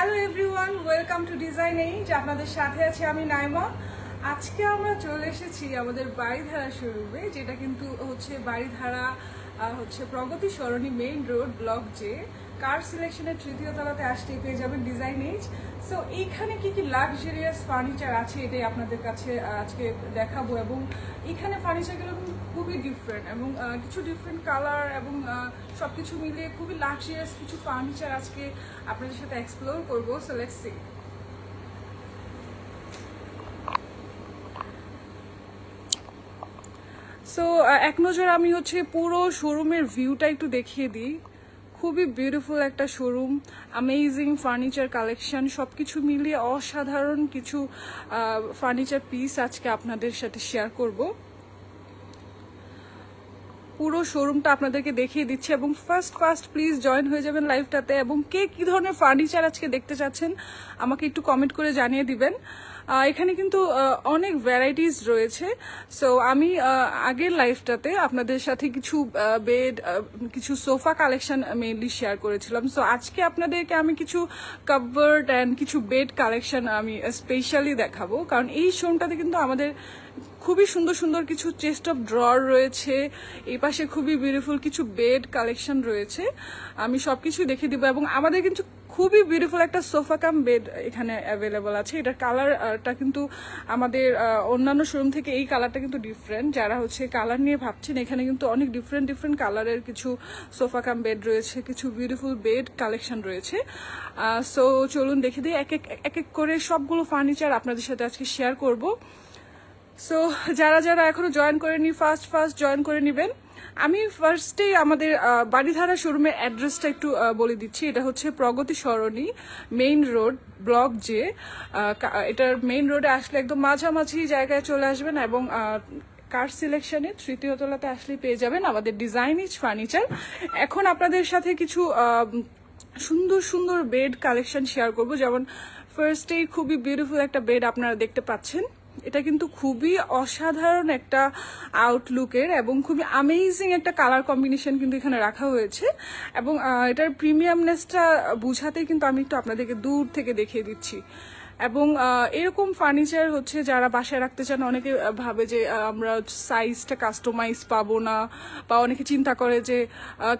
Hello everyone, welcome to design age. আপনাদের সাথে আছি আমি নাইমা। আজকে আমরা চলে এসেছি আমাদের বাড়িধারা শোরুমে, যেটা কিন্তু হচ্ছে বাড়িধারা প্রগতি সরণি মেইন রোড ব্লক জে। কার সিলেকশনের তৃতীয় তলাতে আসতেই পেয়ে যাবেন ডিজাইন এইজ। সো এইখানে কি কি লাক্সারিয়াস ফার্নিচার আছে এটাই আপনাদের কাছে আজকে দেখাবো, এবং এখানে ফার্নিচারগুলো খুবই ডিফারেন্ট এবং কিছু ডিফারেন্ট কালার এবং সব কিছু মিলিয়ে খুবই লাক্সারিয়াস কিছু ফার্নিচার আজকে আপনাদের সাথে এক্সপ্লোর করবো। So let's see. সো এক নজর আমি পুরো শোরুমের ভিউটা একটু দেখিয়ে দিই। খুবই বিউটিফুল একটা শোরুম, অ্যামেজিং ফার্নিচার কালেকশন, সব কিছু মিলিয়ে অসাধারণ কিছু ফার্নিচার পিস আজকে আপনাদের সাথে শেয়ার করব। পুরো শোরুমটা আপনাদেরকে দেখিয়ে দিচ্ছে এবং ফার্স্ট প্লিজ জয়েন হয়ে যাবেন লাইভটাতে। এবং কে কি ধরনের ফার্নিচার আজকে দেখতে চাচ্ছেন আমাকে একটু কমেন্ট করে জানিয়ে দিবেন। এখানে কিন্তু অনেক ভ্যারাইটিস রয়েছে। সো আমি আগের লাইভটাতে আপনাদের সাথে কিছু বেড, কিছু সোফা কালেকশন মেইনলি শেয়ার করেছিলাম। সো আজকে আপনাদেরকে আমি কিছু কাভার্ড অ্যান্ড কিছু বেড কালেকশন আমি স্পেশালি দেখাবো, কারণ এই শোরুমটাতে কিন্তু আমাদের খুবই সুন্দর সুন্দর কিছু চেস্ট অফ ড্রয়ার রয়েছে। এই পাশে খুবই বিউটিফুল কিছু বেড কালেকশন রয়েছে, আমি সবকিছু দেখিয়ে দিব। এবং আমাদের কিন্তু খুবই বিউটিফুল একটা সোফা কাম বেড এখানে অ্যাভেলেবল আছে। এটার কালারটা কিন্তু আমাদের অন্যান্য শোরুম থেকে এই কালারটা কিন্তু ডিফারেন্ট। যারা কালার নিয়ে ভাবছেন, এখানে কিন্তু অনেক ডিফারেন্ট কালারের কিছু সোফা কাম বেড রয়েছে, কিছু বিউটিফুল বেড কালেকশন রয়েছে। সো চলুন দেখে দিই এক এক করে সবগুলো ফার্নিচার আপনাদের সাথে আজকে শেয়ার করব। সো যারা এখনো জয়েন করেনি ফার্স্ট জয়েন করে নেবেন। আমি ফার্স্টেই আমাদের বাড়িধারা শোরুমের অ্যাড্রেসটা একটু বলে দিচ্ছি। এটা প্রগতি সরণি মেইন রোড ব্লক জে। এটার মেইন রোডে আসলে একদম মাঝামাঝি জায়গায় চলে আসবেন এবং কার সিলেকশনে তৃতীয় তলাতে আসলে পেয়ে যাবেন আমাদের ডিজাইন ইজ ফার্নিচার। এখন আপনাদের সাথে কিছু সুন্দর সুন্দর বেড কালেকশন শেয়ার করব। যেমন ফার্স্টেই খুবই বিউটিফুল একটা বেড আপনারা দেখতে পাচ্ছেন। এটা কিন্তু খুবই অসাধারণ একটা আউটলুকের এবং খুবই অ্যামেজিং একটা কালার কম্বিনেশন কিন্তু এখানে রাখা হয়েছে। এবং এটার প্রিমিয়ামনেসটা বুঝাতে কিন্তু আমি একটু আপনাদেরকে দূর থেকে দেখিয়ে দিচ্ছি। এবং এরকম ফার্নিচার যারা বাসায় রাখতে চান, অনেকে ভাবে যে আমরা সাইজটা কাস্টমাইজ পাবো না, বা অনেকে চিন্তা করে যে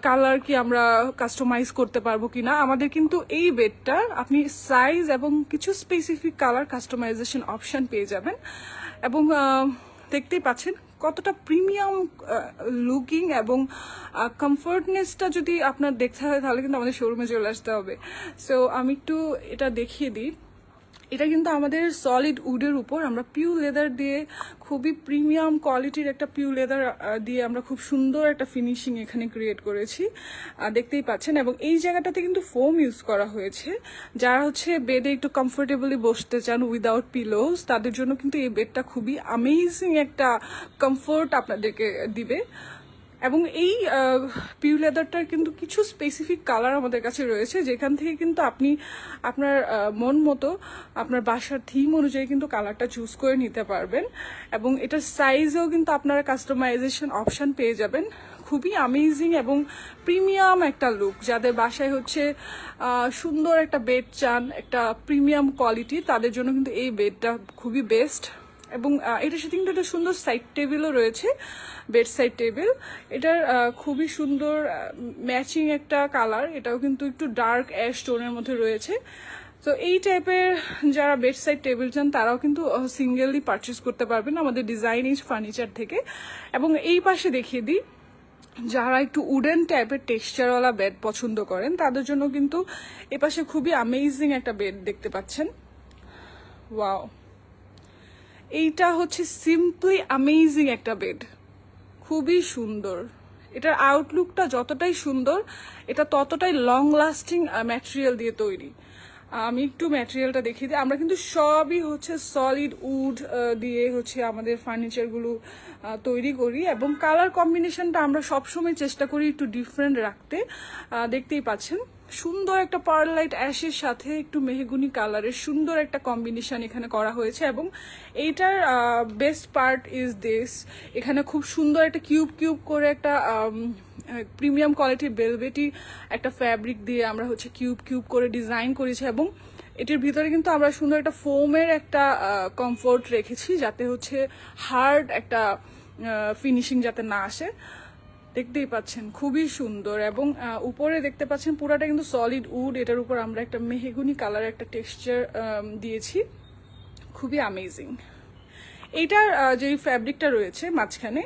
কালার কি আমরা কাস্টমাইজ করতে পারবো কিনা। আমাদের কিন্তু এই বেডটা আপনি সাইজ এবং কিছু স্পেসিফিক কালার কাস্টমাইজেশন অপশন পেয়ে যাবেন। এবং দেখতেই পাচ্ছেন কতটা প্রিমিয়াম লুকিং এবং কমফোর্টনেসটা যদি আপনার দেখতে হয় তাহলে কিন্তু আমাদের শোরুমে চলে আসতে হবে। সো আমি একটু এটা দেখিয়ে দিই। এটা কিন্তু আমাদের সলিড উডের উপর আমরা পিউ লেদার দিয়ে, খুবই প্রিমিয়াম কোয়ালিটির একটা পিউ লেদার দিয়ে আমরা খুব সুন্দর একটা ফিনিশিং এখানে ক্রিয়েট করেছি, দেখতেই পাচ্ছেন। এবং এই জায়গাটাতে কিন্তু ফোম ইউজ করা হয়েছে। যারা বেডে একটু কমফোর্টেবলি বসতে চান উইদাউট পিলোস, তাদের জন্য কিন্তু এই বেডটা খুবই অ্যামেজিং একটা কমফোর্ট আপনাদেরকে দিবে। এবং এই পিউ লেদারটার কিন্তু কিছু স্পেসিফিক কালার আমাদের কাছে রয়েছে, যেখান থেকে কিন্তু আপনি আপনার মন মতো আপনার বাসার থিম অনুযায়ী কিন্তু কালারটা চুজ করে নিতে পারবেন। এবং এটার সাইজেও কিন্তু আপনারা কাস্টমাইজেশন অপশন পেয়ে যাবেন। খুবই অ্যামেজিং এবং প্রিমিয়াম একটা লুক। যাদের বাসায় সুন্দর একটা বেড চান, একটা প্রিমিয়াম কোয়ালিটি, তাদের জন্য কিন্তু এই বেডটা খুবই বেস্ট। এবং এটার সাথে কিন্তু একটা সুন্দর সাইড টেবিলও রয়েছে, বেড সাইড টেবিল। এটার খুবই সুন্দর ম্যাচিং একটা কালার, এটাও কিন্তু একটু ডার্ক অ্যাশ টোনের মধ্যে রয়েছে। তো এই টাইপের যারা বেড সাইড টেবিল চান তারাও কিন্তু সিঙ্গেলি পারচেস করতে পারবেন আমাদের ডিজাইন ইজ ফার্নিচার থেকে। এবং এই পাশে দেখিয়ে দিই, যারা একটু উডেন টাইপের টেক্সচারওয়ালা বেড পছন্দ করেন তাদের জন্য কিন্তু এ পাশে খুবই অ্যামেজিং একটা বেড দেখতে পাচ্ছেন। ওয়াও, এইটা সিম্পলি অ্যামেজিং একটা বেড, খুবই সুন্দর। এটার আউটলুকটা যতটাই সুন্দর, এটা ততটাই লং লাস্টিং ম্যাটেরিয়াল দিয়ে তৈরি। আমি একটু ম্যাটেরিয়ালটা দেখিয়ে দিই। আমরা কিন্তু সবই সলিড উড দিয়ে আমাদের ফার্নিচারগুলো তৈরি করি, এবং কালার কম্বিনেশনটা আমরা সবসময় চেষ্টা করি একটু ডিফারেন্ট রাখতে। দেখতেই পাচ্ছেন সুন্দর একটা পার্লাইট অ্যাশের সাথে একটু মেহগুনি কালারের সুন্দর একটা কম্বিনেশন এখানে করা হয়েছে। এবং এইটার বেস্ট পার্ট ইজ দিস, এখানে খুব সুন্দর একটা কিউব করে একটা প্রিমিয়াম কোয়ালিটির ভেলভেটি একটা ফ্যাব্রিক দিয়ে আমরা হচ্ছে কিউব কিউব করে ডিজাইন করেছি, এবং এটির ভিতরে কিন্তু আমরা সুন্দর একটা ফোমের একটা কমফোর্ট রেখেছি, যাতে হচ্ছে হার্ড একটা ফিনিশিং যাতে না আসে। দেখতেই পাচ্ছেন খুবই সুন্দর, এবং উপরে দেখতে পাচ্ছেন পুরাটা কিন্তু সলিড উড, এটার উপর আমরা একটা মেহগুনি কালারের একটা টেক্সচার দিয়েছি, খুবই অ্যামেজিং। এইটার যে ফ্যাব্রিকটা রয়েছে মাঝখানে,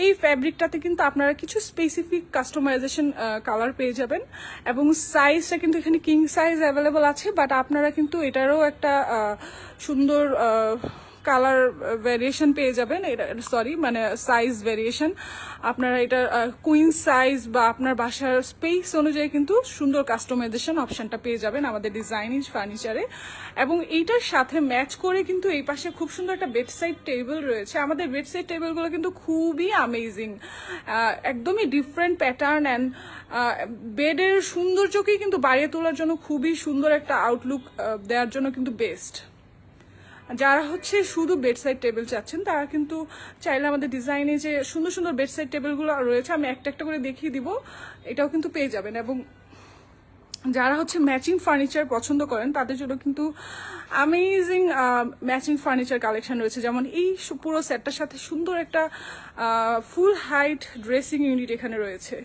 এই ফ্যাব্রিকটাতে কিন্তু আপনারা কিছু স্পেসিফিক কাস্টমাইজেশন কালার পেয়ে যাবেন, এবং সাইজটা কিন্তু এখানে কিং সাইজ অ্যাভেলেবল আছে, বাট আপনারা কিন্তু এটারও একটা সুন্দর কালার ভ্যারিয়েশন পেয়ে যাবেন, এটা সরি মানে সাইজ ভ্যারিয়েশন। আপনারা এটা কুইন সাইজ বা আপনার বাসার স্পেস অনুযায়ী কিন্তু সুন্দর কাস্টমাইজেশন অপশনটা পেয়ে যাবেন আমাদের ডিজাইনিজ ফার্নিচারে। এবং এইটার সাথে ম্যাচ করে কিন্তু এই পাশে খুব সুন্দর একটা বেডসাইড টেবিল রয়েছে। আমাদের বেডসাইড টেবিলগুলো কিন্তু খুবই অ্যামেজিং, একদমই ডিফারেন্ট প্যাটার্ন, অ্যান্ড বেডের সৌন্দর্যকেই কিন্তু বাড়িয়ে তোলার জন্য খুবই সুন্দর একটা আউটলুক দেওয়ার জন্য কিন্তু বেস্ট। যারা হচ্ছে শুধু বেডসাইড টেবিল চাচ্ছেন তারা কিন্তু চাইলে আমাদের ডিজাইনে যে সুন্দর সুন্দর বেডসাইড টেবিলগুলো রয়েছে, আমি একটা একটা করে দেখিয়ে দিব, এটাও কিন্তু পেয়ে যাবেন। এবং যারা হচ্ছে ম্যাচিং ফার্নিচার পছন্দ করেন তাদের জন্য কিন্তু অ্যামেজিং ম্যাচিং ফার্নিচার কালেকশন রয়েছে, যেমন এই পুরো সেটটার সাথে সুন্দর একটা ফুল হাইট ড্রেসিং ইউনিট এখানে রয়েছে,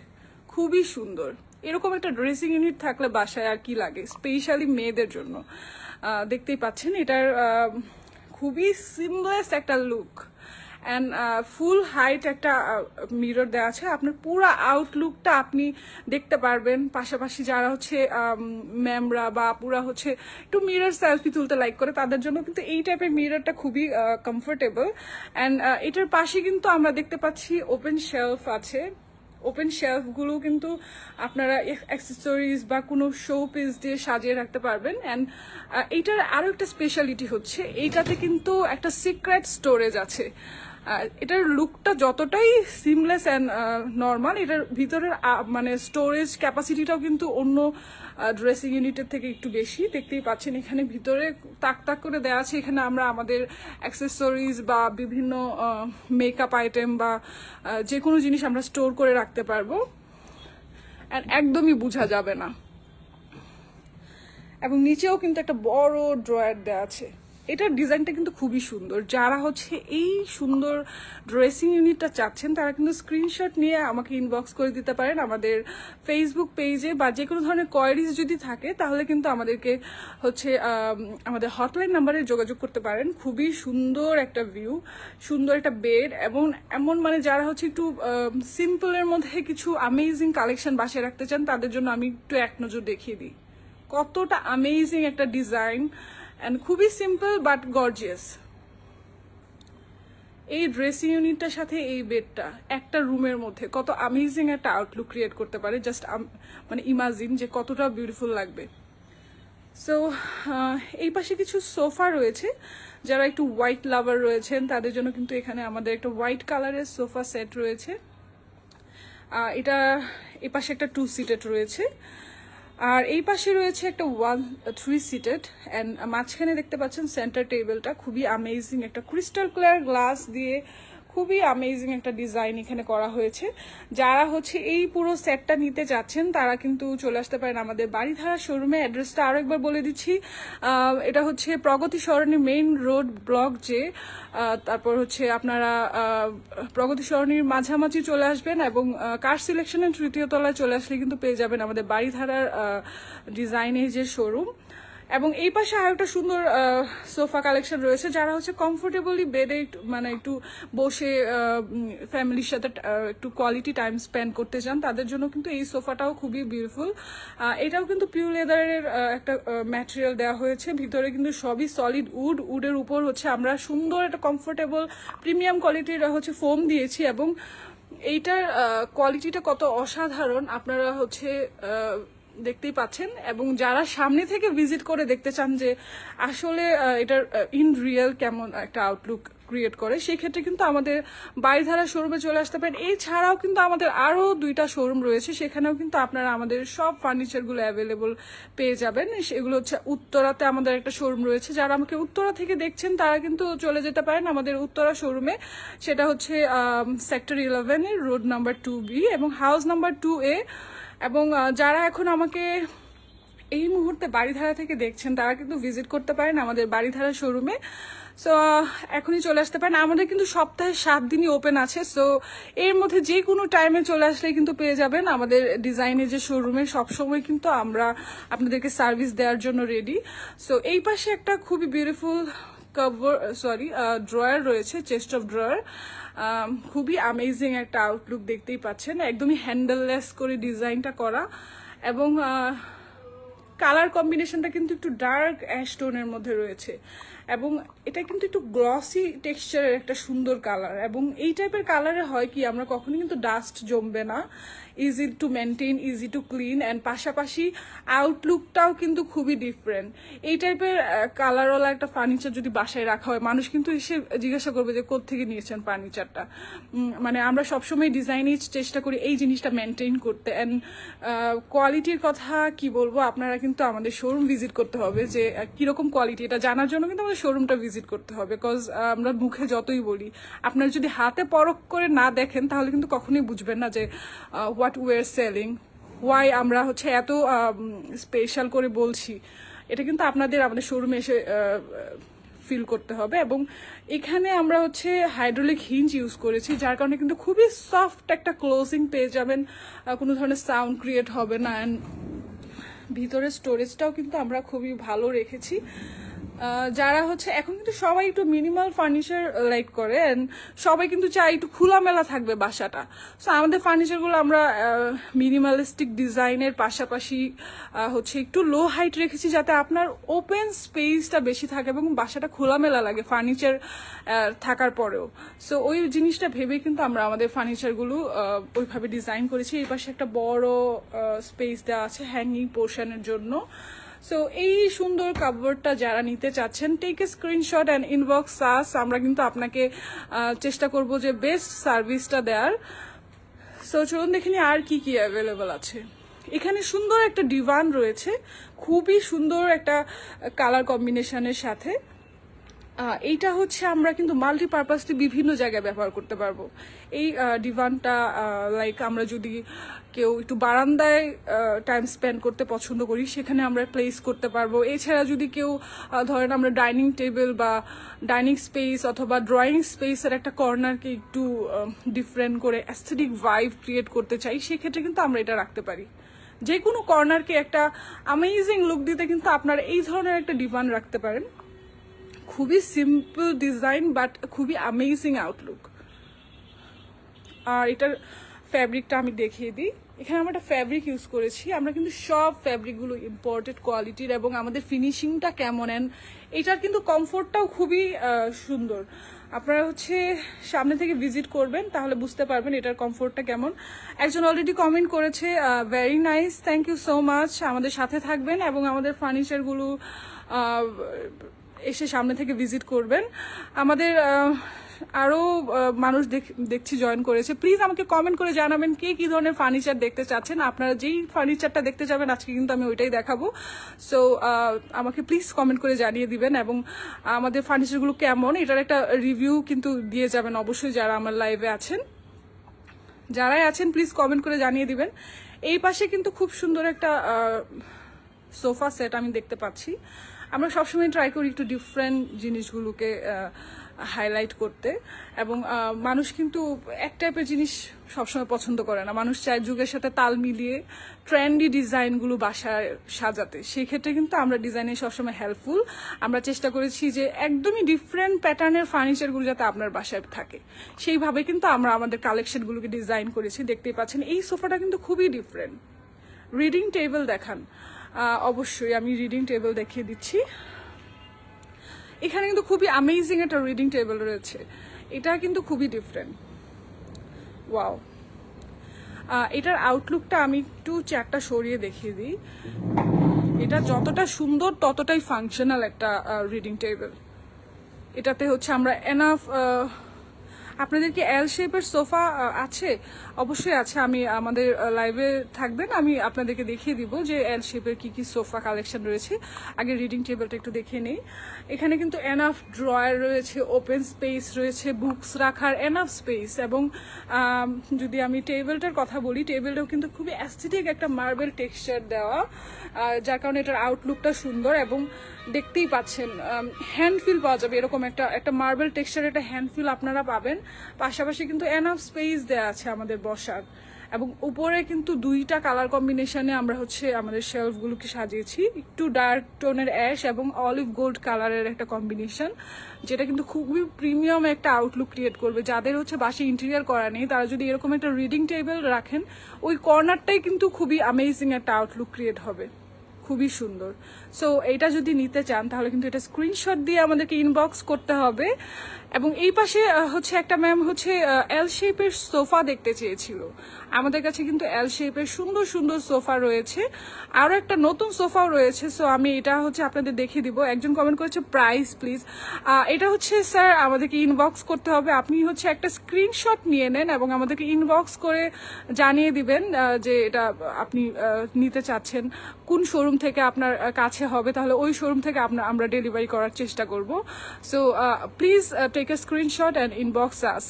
খুবই সুন্দর। এরকম একটা ড্রেসিং ইউনিট থাকলে বাসায় আর কি লাগে, স্পেশালি মেয়েদের জন্য। দেখতেই পাচ্ছেন এটার খুবই সিমলেস একটা লুক, অ্যান্ড ফুল হাইট একটা মিরর দেওয়া আছে, আপনার পুরো আউটলুকটা আপনি দেখতে পারবেন। পাশাপাশি যারা হচ্ছে ম্যামরা বা পুরা হচ্ছে একটু মিরর সেলফি তুলতে লাইক করে তাদের জন্য কিন্তু এই টাইপের মিররটা খুবই কমফোর্টেবল। অ্যান্ড এটার পাশে কিন্তু আমরা দেখতে পাচ্ছি ওপেন শেলফ আছে। ওপেন শেলফগুলো কিন্তু আপনারা অ্যাক্সেসরিজ বা কোনো শো পিস দিয়ে সাজিয়ে রাখতে পারবেন। অ্যান্ড এইটার আরও একটা স্পেশালিটি হচ্ছে এইটাতে কিন্তু একটা সিক্রেট স্টোরেজ আছে। এটার লুকটা যতটাই সিমলেস অ্যান্ড নর্মাল, এটার ভিতরের মানে স্টোরেজ ক্যাপাসিটিটাও কিন্তু অন্য ড্রেসিং ইউনিটের থেকে একটু বেশি। দেখতেই পাচ্ছেন এখানে ভিতরে তাক তাক করে দেওয়া আছে, এখানে আমরা আমাদের অ্যাক্সেসরিজ বা বিভিন্ন মেকআপ আইটেম বা যে কোনো জিনিস আমরা স্টোর করে রাখতে পারবো, অ্যান্ড একদমই বোঝা যাবে না। এবং নিচেও কিন্তু একটা বড় ড্রয়ার দেওয়া আছে। এটার ডিজাইনটা কিন্তু খুবই সুন্দর। যারা হচ্ছে এই সুন্দর ড্রেসিং ইউনিটটা চাচ্ছেন তারা কিন্তু স্ক্রিনশট নিয়ে আমাকে ইনবক্স করে দিতে পারেন আমাদের ফেসবুক পেজে, বা যে কোনো ধরনের কোয়ারিজ যদি থাকে তাহলে কিন্তু আমাদেরকে হচ্ছে আমাদের হটলাইন নাম্বারে যোগাযোগ করতে পারেন। খুবই সুন্দর একটা ভিউ, সুন্দর একটা বেড, এবং এমন মানে যারা হচ্ছে একটু সিম্পলের মধ্যে কিছু অ্যামেজিং কালেকশন বাসায় রাখতে চান তাদের জন্য আমি একটু এক নজর দেখিয়ে দিই কতটা অ্যামেজিং একটা ডিজাইন, অ্যান্ড খুবই সিম্পল বাট গর্জিয়াস। এই ড্রেসিং ইউনিটটার সাথে এই বেডটা একটা রুমের মধ্যে কত অ্যামেজিং একটা আউটলুক ক্রিয়েট করতে পারে, জাস্ট মানে ইমাজিন যে কতটা বিউটিফুল লাগবে। সো এই পাশে কিছু সোফা রয়েছে, যারা একটু হোয়াইট লাভার রয়েছেন তাদের জন্য কিন্তু এখানে আমাদের একটা হোয়াইট কালারের সোফা সেট রয়েছে। এটা এই পাশে একটা 2 সিটেড রয়েছে, আর এই পাশে রয়েছে একটা 3 সিটেড, অ্যান্ড মাঝখানে দেখতে পাচ্ছেন সেন্টার টেবিলটা খুবই অ্যামেজিং একটা ক্রিস্টাল ক্লিয়ার গ্লাস দিয়ে খুবই অ্যামেজিং একটা ডিজাইন এখানে করা হয়েছে। যারা হচ্ছে এই পুরো সেটটা নিতে চাচ্ছেন তারা কিন্তু চলে আসতে পারেন আমাদের বাড়িধারা শোরুমে। অ্যাড্রেসটা আরো একবার বলে দিচ্ছি, এটা হচ্ছে প্রগতি সরণি মেইন রোড ব্লক যে, তারপর হচ্ছে আপনারা প্রগতি সরণির মাঝামাঝি চলে আসবেন, এবং কার সিলেকশনের 3য় তলায় চলে আসলে কিন্তু পেয়ে যাবেন আমাদের বাড়িধারার ডিজাইনের যে শোরুম। এবং এই পাশে আর একটা সুন্দর সোফা কালেকশন রয়েছে, যারা হচ্ছে কমফোর্টেবলি বেডে মানে একটু বসে ফ্যামিলির সাথে একটু কোয়ালিটি টাইম স্পেন্ড করতে চান তাদের জন্য কিন্তু এই সোফাটাও খুবই বিউটিফুল। এটাও কিন্তু পিওর লেদারের একটা ম্যাটেরিয়াল দেওয়া হয়েছে, ভিতরে কিন্তু সবই সলিড উডের উপর হচ্ছে আমরা সুন্দর একটা কমফোর্টেবল প্রিমিয়াম কোয়ালিটির হচ্ছে ফোম দিয়েছি। এবং এইটার কোয়ালিটিটা কত অসাধারণ আপনারা হচ্ছে দেখতেই পাচ্ছেন। এবং যারা সামনে থেকে ভিজিট করে দেখতে চান যে আসলে এটার ইন রিয়েল কেমন একটা আউটলুক ক্রিয়েট করে, সেই ক্ষেত্রে কিন্তু আমাদের বাড়িধারা শোরুমে চলে আসতে পারেন। এছাড়াও কিন্তু আমাদের আরও 2টা শোরুম রয়েছে, সেখানেও কিন্তু আপনারা আমাদের সব ফার্নিচারগুলো অ্যাভেলেবল পেয়ে যাবেন। সেগুলো হচ্ছে উত্তরাতে আমাদের একটা শোরুম রয়েছে, যারা আমাকে উত্তরা থেকে দেখছেন তারা কিন্তু চলে যেতে পারেন আমাদের উত্তরা শোরুমে। সেটা হচ্ছে সেক্টর 11 রোড নাম্বার 2B এবং হাউস নাম্বার 2A। এবং যারা এখন আমাকে এই মুহূর্তে বাড়িধারা থেকে দেখছেন তারা কিন্তু ভিজিট করতে পারেন আমাদের বাড়িধারা শোরুমে। সো এখনই চলে আসতে পারেন। আমাদের কিন্তু সপ্তাহে 7 দিনই ওপেন আছে। সো এর মধ্যে যে কোনো টাইমে চলে আসলে কিন্তু পেয়ে যাবেন আমাদের ডিজাইনের যে শোরুমে। সবসময় কিন্তু আমরা আপনাদেরকে সার্ভিস দেওয়ার জন্য রেডি। সো এই পাশে একটা খুবই বিউটিফুল ড্রয়ার রয়েছে, চেস্ট অফ ড্রয়ার। খুবই অ্যামেজিং একটা আউটলুক দেখতেই পাচ্ছেন, একদমই হ্যান্ডেললেস করে ডিজাইনটা করা। এবং কালার কম্বিনেশনটা কিন্তু একটু ডার্ক অ্যাশ টোনের মধ্যে রয়েছে এবং এটা কিন্তু একটু গ্লসি টেক্সচারের একটা সুন্দর কালার। এবং এই টাইপের কালারে হয় কি, আমরা কখনোই কিন্তু ডাস্ট জমবে না, easy to maintain, easy to clean, and পাশাপাশি আউটলুকটাও কিন্তু খুবই ডিফারেন্ট। এই টাইপের কালারওয়ালা একটা ফার্নিচার যদি বাসায় রাখা হয়, মানুষ কিন্তু এসে জিজ্ঞাসা করবে যে কোত্থেকে নিয়েছেন ফার্নিচারটা। মানে আমরা সবসময় ডিজাইনেই চেষ্টা করি এই জিনিসটা মেনটেন করতে। অ্যান্ড কোয়ালিটির কথা কি বলবো, আপনারা কিন্তু আমাদের শোরুম ভিজিট করতে হবে যে কিরকম কোয়ালিটি, এটা জানার জন্য কিন্তু আমাদের শোরুমটা ভিজিট করতে হবে। বিকজ আমরা মুখে যতই বলি, আপনারা যদি হাতে পরখ করে না দেখেন তাহলে কিন্তু কখনোই বুঝবেন না যে what we are selling, why আমরা হচ্ছে এত স্পেশাল করে বলছি। এটা কিন্তু আপনাদের আমাদের শোরুমে এসে ফিল করতে হবে। এবং এখানে আমরা হচ্ছে হাইড্রোলিক হিঞ্জ ইউজ করেছি, যার কারণে কিন্তু খুবই সফট একটা ক্লোজিং পেয়ে যাবেন, কোনো ধরনের সাউন্ড ক্রিয়েট হবে না। অ্যান্ড ভিতরের স্টোরেজটাও কিন্তু আমরা খুবই ভালো রেখেছি। যারা হচ্ছে এখন কিন্তু সবাই একটু মিনিমাল ফার্নিচার লাইক করে, অ্যান্ড সবাই কিন্তু চায় একটু খোলামেলা থাকবে বাসাটা। সো আমাদের ফার্নিচারগুলো আমরা মিনিমালিস্টিক ডিজাইনের পাশাপাশি হচ্ছে একটু লো হাইট রেখেছি, যাতে আপনার ওপেন স্পেসটা বেশি থাকে এবং বাসাটা খোলামেলা লাগে ফার্নিচার থাকার পরেও। সো ওই জিনিসটা ভেবে কিন্তু আমরা আমাদের ফার্নিচারগুলো ওইভাবে ডিজাইন করেছি। এই পাশে একটা বড় স্পেস দেওয়া আছে হ্যাঙ্গিং পোর্শনের জন্য। সো এই সুন্দর কাভারটা যারা নিতে চাচ্ছেন, take a screenshot and inbox us. আমরা কিন্তু আপনাকে চেষ্টা করব যে বেস্ট সার্ভিসটা দেওয়ার। সো চলুন দেখে নিই আর কি কি অ্যাভেলেবল আছে। এখানে সুন্দর একটা ডিভান রয়েছে, খুবই সুন্দর একটা কালার কম্বিনেশনের সাথে। এইটা হচ্ছে আমরা কিন্তু মাল্টিপারপাসলি বিভিন্ন জায়গায় ব্যবহার করতে পারবো। এই ডিভানটা লাইক আমরা যদি কেউ একটু বারান্দায় টাইম স্পেন্ড করতে পছন্দ করি, সেখানে আমরা প্লেস করতে পারবো। এছাড়া যদি কেউ ধরেন আমরা ডাইনিং টেবিল বা ডাইনিং স্পেস অথবা ড্রয়িং স্পেসের একটা কর্নারকে একটু ডিফারেন্ট করে অ্যাস্থেটিক ভাইব ক্রিয়েট করতে চাই, সেক্ষেত্রে কিন্তু আমরা এটা রাখতে পারি। যে কোনো কর্নারকে একটা অ্যামেজিং লুক দিতে কিন্তু আপনারা এই ধরনের একটা ডিভান রাখতে পারেন। খুবই সিম্পল ডিজাইন বাট খুবই অ্যামেজিং আউটলুক। আর এটার ফ্যাব্রিকটা আমি দেখিয়ে দিই। এখানে আমরা একটা ফ্যাব্রিক ইউজ করেছি, আমরা কিন্তু সব ফ্যাব্রিকগুলো ইম্পোর্টেড কোয়ালিটির এবং আমাদের ফিনিশিংটা কেমন, অ্যান্ড এটার কিন্তু কমফোর্টটাও খুবই সুন্দর। আপনারা হচ্ছে সামনে থেকে ভিজিট করবেন তাহলে বুঝতে পারবেন এটার কমফোর্টটা কেমন। একজন অলরেডি কমেন্ট করেছে, very nice, thank you so much. আমাদের সাথে থাকবেন এবং আমাদের ফার্নিচারগুলো এসে সামনে থেকে ভিজিট করবেন। আমাদের আরও মানুষ দেখছি জয়েন করেছে। প্লিজ আমাকে কমেন্ট করে জানাবেন কে কী ধরনের ফার্নিচার দেখতে চাচ্ছেন। আপনারা যেই ফার্নিচারটা দেখতে যাবেন আজকে কিন্তু আমি ওইটাই দেখাবো। সো আমাকে প্লিজ কমেন্ট করে জানিয়ে দিবেন এবং আমাদের ফার্নিচারগুলো কেমন এটার একটা রিভিউ কিন্তু দিয়ে যাবেন অবশ্যই যারা আমার লাইভে আছেন। যারাই আছেন প্লিজ কমেন্ট করে জানিয়ে দিবেন। এই পাশে কিন্তু খুব সুন্দর একটা সোফা সেট আমি দেখতে পাচ্ছি। আমরা সবসময় ট্রাই করি একটু ডিফারেন্ট জিনিসগুলোকে হাইলাইট করতে, এবং মানুষ কিন্তু এক টাইপের জিনিস সবসময় পছন্দ করে না। মানুষ চায় যুগের সাথে তাল মিলিয়ে ট্রেন্ডি ডিজাইনগুলো বাসায় সাজাতে। সেই ক্ষেত্রে কিন্তু আমরা ডিজাইনে সবসময় হেল্পফুল। আমরা চেষ্টা করেছি যে একদমই ডিফারেন্ট প্যাটার্নের ফার্নিচারগুলো যাতে আপনার বাসায় থাকে, সেইভাবে কিন্তু আমরা আমাদের কালেকশনগুলোকে ডিজাইন করেছি। দেখতেই পাচ্ছেন এই সোফাটা কিন্তু খুবই ডিফারেন্ট। রিডিং টেবিল দেখান, অবশ্যই আমি রিডিং টেবিল দেখিয়ে দিচ্ছি। এখানে কিন্তু খুবই অ্যামেজিং একটা রিডিং টেবিল রয়েছে, এটা কিন্তু খুবই ডিফারেন্ট। ওয়াও, এটার আউটলুকটা আমি একটু চেয়ারটা সরিয়ে দেখিয়ে দিই। এটা যতটা সুন্দর ততটাই ফাংশনাল একটা রিডিং টেবিল। এটাতে হচ্ছে আমরা এনাফ, আপনাদের কি এল শেপের সোফা আছে? অবশ্যই আছে, আমি আমাদের লাইভে থাকবেন, আমি আপনাদেরকে দেখিয়ে দিব যে এল শেপের কি কি সোফা কালেকশন রয়েছে। আগে রিডিং টেবিলটা একটু দেখে নেই। এখানে কিন্তু এনাফ ড্রয়ার রয়েছে, ওপেন স্পেস রয়েছে, বুকস রাখার এনাফ স্পেস। এবং যদি আমি টেবিলটার কথা বলি, টেবিলটাও কিন্তু খুবই অ্যাস্থেটিক একটা মার্বেল টেক্সচার দেওয়া, যার কারণে এটার আউটলুকটা সুন্দর। এবং দেখতেই পাচ্ছেন হ্যান্ড ফিল পাওয়া যাবে, এরকম একটা মার্বেল টেক্সচার, একটা হ্যান্ড ফিল আপনারা পাবেন। পাশাপাশি কিন্তু এনাফ স্পেস দেওয়া আছে আমাদের বসার। এবং উপরে কিন্তু দুইটা কালার কম্বিনেশনে আমরা হচ্ছে আমাদের শেলফগুলোকে সাজিয়েছি, একটু ডার্ক টোনের অ্যাশ এবং অলিভ গোল্ড কালারের একটা কম্বিনেশন, যেটা কিন্তু খুবই প্রিমিয়াম একটা আউটলুক ক্রিয়েট করবে। যাদের হচ্ছে বাসে ইন্টেরিয়ার করা নেই, তারা যদি এরকম একটা রিডিং টেবিল রাখেন, ওই কর্নারটাই কিন্তু খুবই অ্যামেজিং একটা আউটলুক ক্রিয়েট হবে, খুবই সুন্দর। সো এটা যদি নিতে চান তাহলে কিন্তু এটা স্ক্রিনশট দিয়ে আমাদেরকে ইনবক্স করতে হবে। এবং এই পাশে হচ্ছে একটা ম্যাম হচ্ছে এল শেপের সোফা দেখতে চেয়েছিল। আমাদের কাছে কিন্তু এল শেপের সুন্দর সুন্দর সোফা রয়েছে, আরও একটা নতুন সোফাও রয়েছে। সো আমি এটা হচ্ছে আপনাদের দেখিয়ে দিব। একজন কমেন্ট করেছে প্রাইস প্লিজ। এটা হচ্ছে স্যার আমাদেরকে ইনবক্স করতে হবে, আপনি হচ্ছে একটা স্ক্রিনশট নিয়ে নেন এবং আমাদেরকে ইনবক্স করে জানিয়ে দিবেন যে এটা আপনি নিতে চাচ্ছেন, কোন শোরুম থেকে আপনার কাছে হবে, তাহলে ওই শোরুম থেকে আমরা ডেলিভারি করার চেষ্টা করব। So please take a screenshot and inbox us.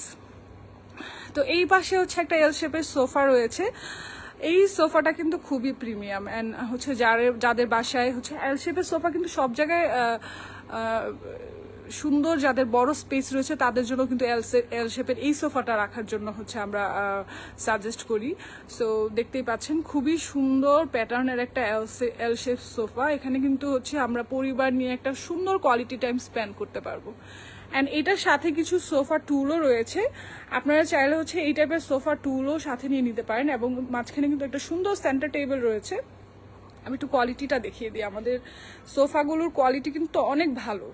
তো এই পাশে হচ্ছে একটা এল শেপের সোফা রয়েছে। এই সোফাটা কিন্তু খুবই প্রিমিয়াম অ্যান্ড হচ্ছে যাদের বাসায় হচ্ছে এল শেপের সোফা কিন্তু সব জায়গায় সুন্দর, যাদের বড় স্পেস রয়েছে তাদের জন্য কিন্তু এল শেপের এই সোফাটা রাখার জন্য হচ্ছে আমরা সাজেস্ট করি। সো দেখতেই পাচ্ছেন খুবই সুন্দর প্যাটার্নের একটা এল শেপ সোফা। এখানে কিন্তু হচ্ছে আমরা পরিবার নিয়ে একটা সুন্দর কোয়ালিটি টাইম স্পেন্ড করতে পারবো। অ্যান্ড এটার সাথে কিছু সোফা টুলও রয়েছে, আপনারা চাইলে হচ্ছে এই টাইপের সোফা টুলও সাথে নিয়ে নিতে পারেন। এবং মাঝখানে কিন্তু একটা সুন্দর সেন্টার টেবিল রয়েছে। আমি একটু কোয়ালিটিটা দেখিয়ে দিই, আমাদের সোফাগুলোর কোয়ালিটি কিন্তু অনেক ভালো।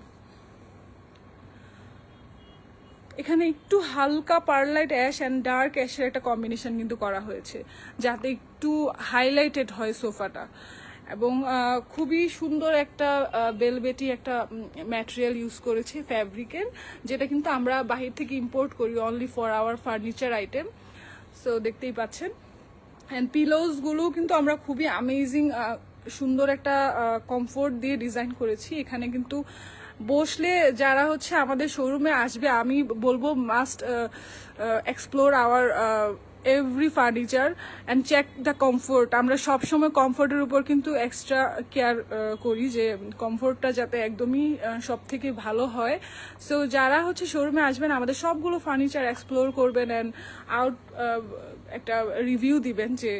এখানে একটু হালকা পারলাইট অ্যাশ অ্যান্ড ডার্ক অ্যাশের একটা কম্বিনেশন কিন্তু করা হয়েছে, যাতে একটু হাইলাইটেড হয় সোফাটা। এবং খুবই সুন্দর একটা বেলভেটি একটা ম্যাটেরিয়াল ইউজ করেছে ফ্যাব্রিকের, যেটা কিন্তু আমরা বাহির থেকে ইম্পোর্ট করি only for our furniture item. So দেখতেই পাচ্ছেন। অ্যান্ড পিলোজগুলো কিন্তু আমরা খুবই অ্যামেজিং সুন্দর একটা কমফোর্ট দিয়ে ডিজাইন করেছি। এখানে কিন্তু বসলে যারা হচ্ছে আমাদের শোরুমে আসবে, আমি বলবো must explore our every furniture and check the comfort. আমরা সবসময় কমফোর্টের উপর কিন্তু এক্সট্রা কেয়ার করি, যে কমফোর্টটা যাতে একদমই সব থেকে ভালো হয়। সো যারা হচ্ছে শোরুমে আসবেন, আমাদের সবগুলো ফার্নিচার এক্সপ্লোর করবেন অ্যান্ড একটা রিভিউ দিবেন যে